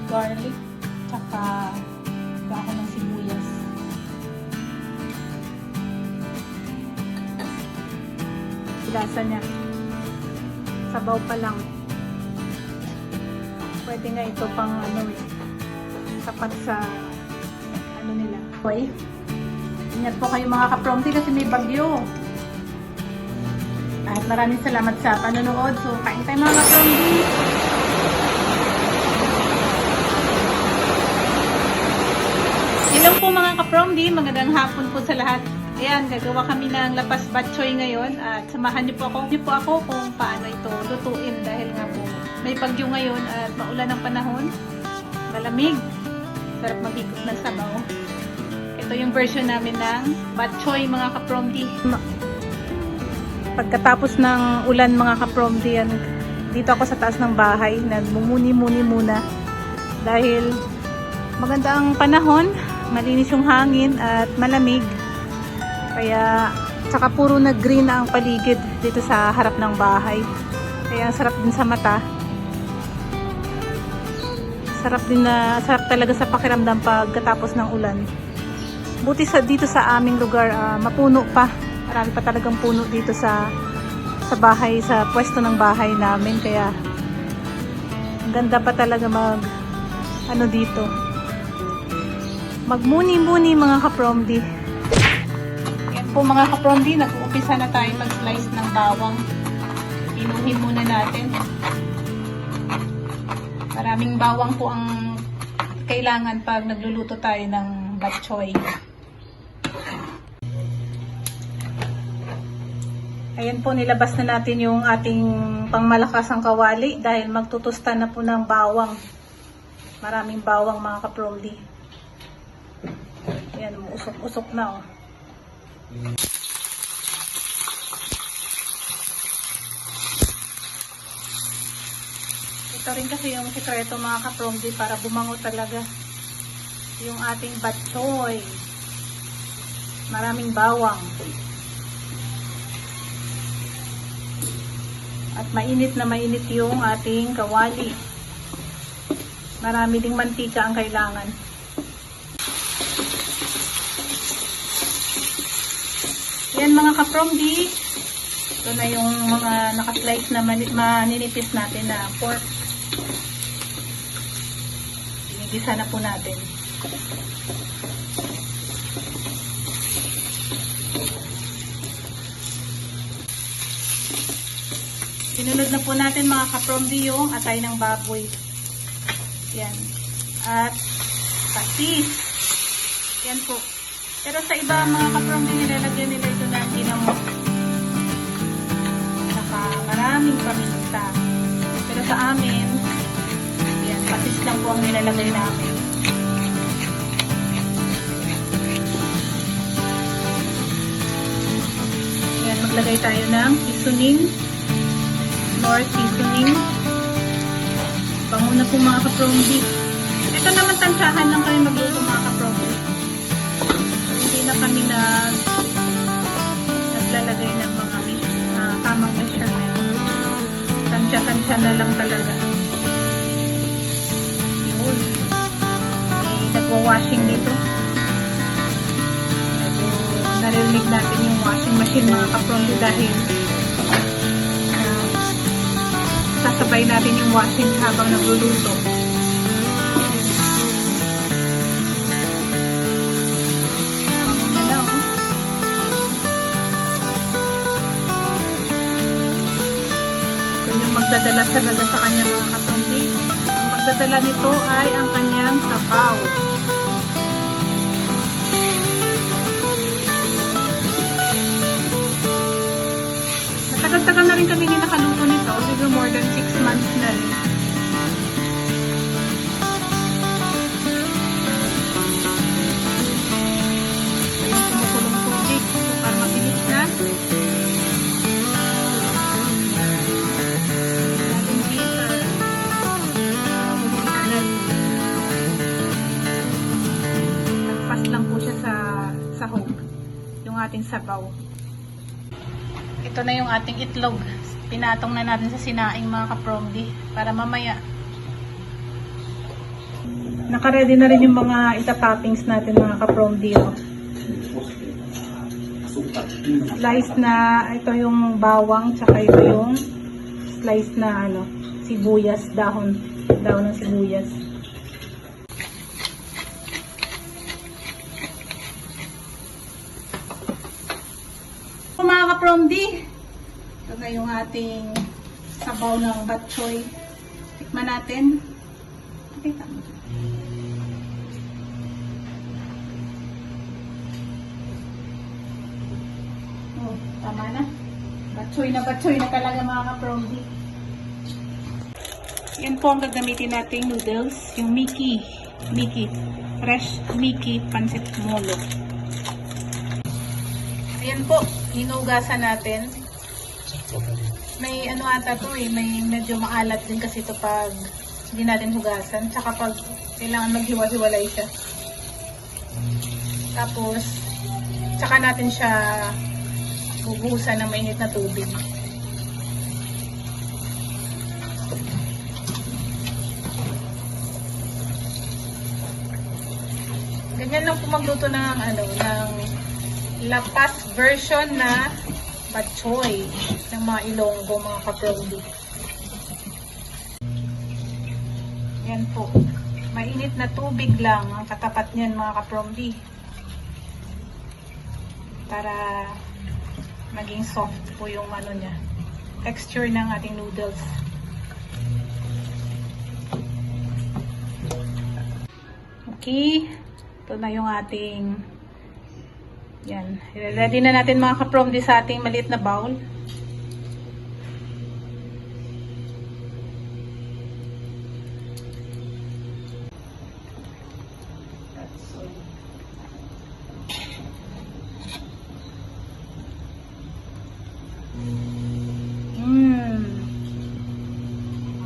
garlic, tsaka ako ng sibuyas. Lasa niya. Sabaw pa lang. Pwede nga ito pang sapat sa nila. Okay. Ingat po kayo mga kapromti kasi may bagyo. At maraming salamat sa panonood. So, kain tayo mga kapromti. Hello po mga kapromti. Magandang hapon po sa lahat. Ayan, gagawa kami ng lapas batchoy ngayon. At samahan niyo po ako kung paano ito lutuin. Dahil nga po, may bagyo ngayon at maulan ang panahon. Malamig. Sarap maghigop ng sabaw. Ito yung version namin ng batchoy mga kapromti. Pagkatapos ng ulan mga kapromti, dito ako sa taas ng bahay. Nagmumuni-muni muna. Dahil maganda ang panahon, malinis yung hangin at malamig. Kaya, tsaka puro na green na ang paligid dito sa harap ng bahay. Kaya sarap din sa mata. Sarap talaga sa pakiramdam pagkatapos ng ulan. Buti dito sa aming lugar, mapuno pa. Marami pa talagang puno dito sa bahay, sa pwesto ng bahay namin. Kaya, ang ganda pa talaga dito. Magmuni-muni mga kapromdi. Yan po mga kapromdi, nag-uumpisa na tayo mag-slice ng bawang. Inuhin muna natin. Maraming bawang po ang kailangan pag nagluluto tayo ng batchoy. Ayan po, nilabas na natin yung ating pangmalakasang kawali dahil magtutusta na po ng bawang. Maraming bawang mga kapromdi. Ayan, usok-usok na oh. Ito rin kasi yung sikreto mga kapromdi para bumango talaga yung ating batchoy. Maraming bawang. At mainit na mainit yung ating kawali. Marami ding mantika ang kailangan. Yan mga kapromdi. Ito na yung mga naka-slice na maninipis natin na pork. Ginigisa na po natin. Sinunod na po natin mga kapromdi yung atay ng baboy. Yan. At patis. Yan po. Pero sa iba mga kapromdi nilalagyan nila ito ng ginamot. Saka maraming paminta. Pero sa amin, yan, patis lang po ang nilalagay namin. Yan, maglagay tayo ng seasoning. Nor seasoning. Panguna po mga kapromdi. Ito naman tansyahan lang kayo magluto mga kapromdi. Hindi na kami naglalagay ng mga tamang measurement. Tansya-tansya na lang talaga. Yun. May nagwa-washing dito. Narinig natin yung washing machine mga kapromdi dahil sasabay natin yung washing habang nagluluto. Panguna lang. Ito yung magdadala talaga sa kanya mga kapromdi. Ang magdadala nito ay ang kanyang sabaw. Tagal-tagal na rin kami nakaluto nito. Siguro more than 6 months na rin. Ayun, kumukulong tubig. So, para mabilis na. Ating bitter. Nagpas lang po siya sa sahog. Yung ating sabaw. Ito na yung ating itlog. Pinatong na natin sa sinaing mga kapromdi para mamaya Naka-ready na rin yung mga ita-toppings natin mga ka-promdi. Oh. Slice na, ito yung bawang, tsaka ito yung slice na sibuyas, dahon ng sibuyas. Mga ka-promdi, ito na yung ating sabaw ng bok choy. Tikman natin. Okay, tama. Oh, tama na. Bok choy na talaga mga ka-promdi. Yan po ang gagamitin nating noodles, yung Miki, fresh Miki pancit molo. Ayan po, hinugasan natin. May ata to may medyo maalat din kasi ito pag hindi natin hugasan. Tsaka pag kailangan maghiwa-hiwalay siya. Tapos, tsaka natin siya bubuhusan ng mainit na tubig. Ganyan lang po magluto ng ng lapas version na bok choy ng mga Ilonggo, mga ka-promdi. Yan po. Mainit na tubig lang ang katapat niyan mga ka-promdi. Para maging soft po yung niya, texture ng ating noodles. Okay. Ito na yung ating yan. Ready na natin mga ka-promdi sa ating maliit na bowl.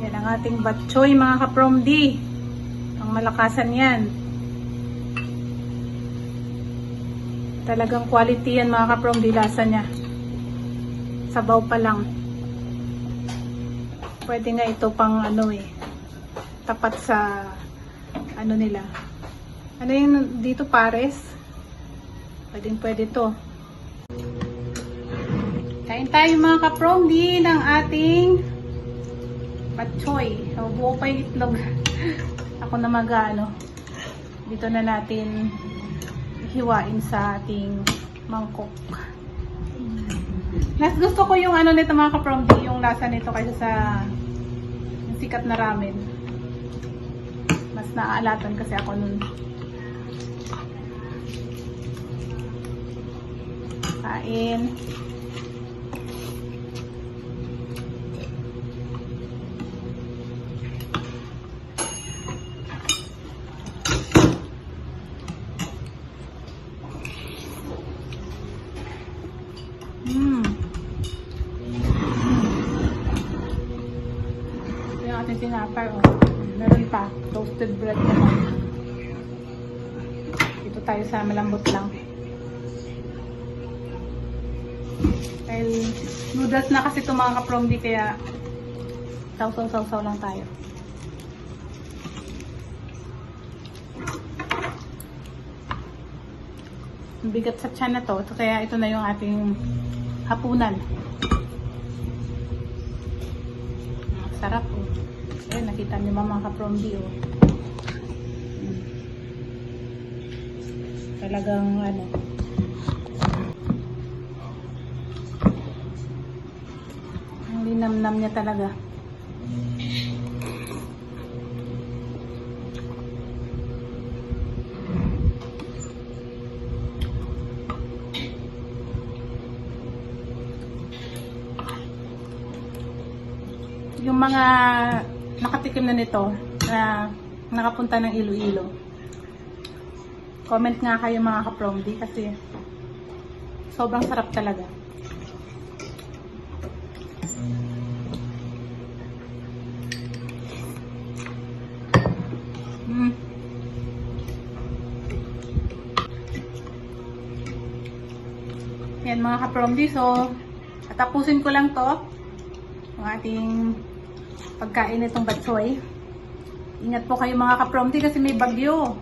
Yan ang ating bok choy mga ka-promdi. Ang malakasan yan. Talagang quality yan mga ka-promdi, lasa niya. Sabaw pa lang. Pwede nga ito pang tapat sa nila. Ano yung dito, pares? Pwede to. Kain tayo mga ka-promdi ng ating bok choy. So, buo pa yung itlog. Ako na dito na natin hiwain sa ating mangkok. Mas gusto ko yung nito mga ka-promdi, yung lasa nito kaysa sa sikat na ramen. Mas naaalatan kasi ako nun. Kain. Yung ating tinapay, meron pa, toasted bread naman. Dito tayo sa malambot lang. Dahil noodles na kasi ito mga ka-promdi, kaya sausaw lang tayo. Bigat sa tiyan na to, kaya ito na yung ating hapunan. Sarap oh. Ayun, nakita niyo mga ka-promdi oh. Talagang ang linamnam niya talaga. Yung mga nakatikim na nito na nakapunta ng Iloilo, comment nga kayo mga ka-promdi kasi sobrang sarap talaga. Yan mga ka-promdi, so tapusin ko lang to ang ating pagkain nitong bok choy. Ingat po kayo mga ka-Promdi kasi may bagyo.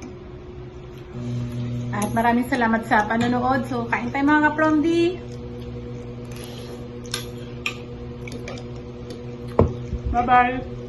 At maraming salamat sa panonood. So, kain tayo mga ka-Promdi. Bye-bye.